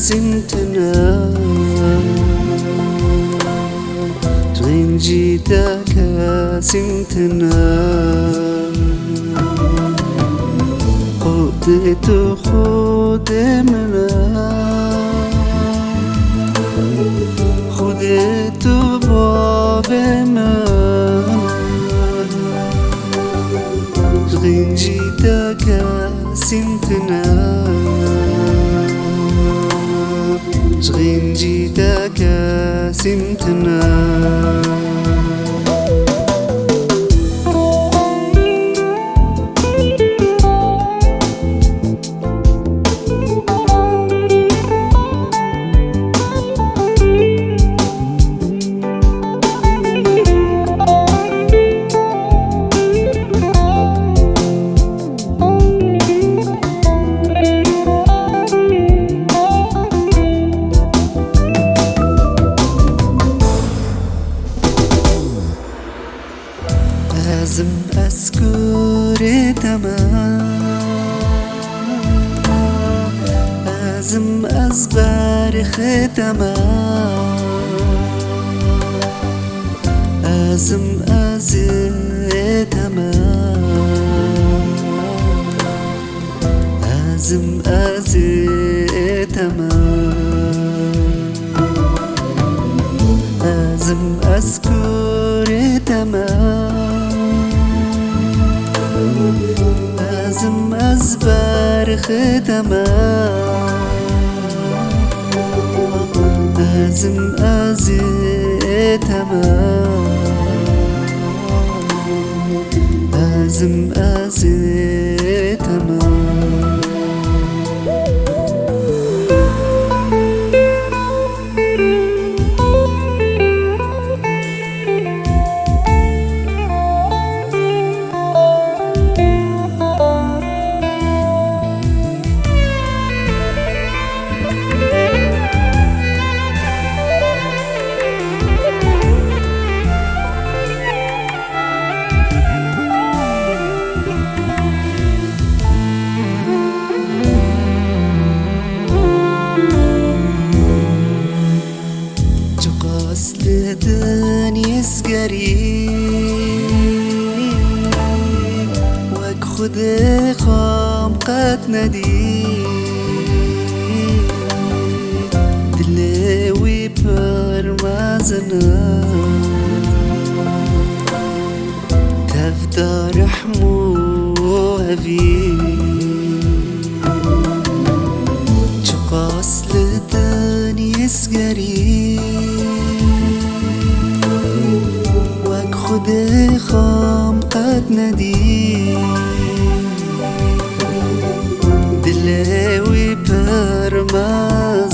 سمتنا جيتك سمتنا خدت خدمنا خدت بابنا جيتك سمتنا جيتك سمتنا لازم أذكر تمام لازم أصبر ختمام لازم أزيد تمام لازم أزيد تمام لازم أذكر تمام لازم أصبر ختمام لازم أزيد تمام لازم أزيد تمام دنيا سقري وك خد خام قد ندي دلوي برمازنا تفدى رحمو أبي جقاس لدنيا سقري خد خام قد ندي دلوي برماز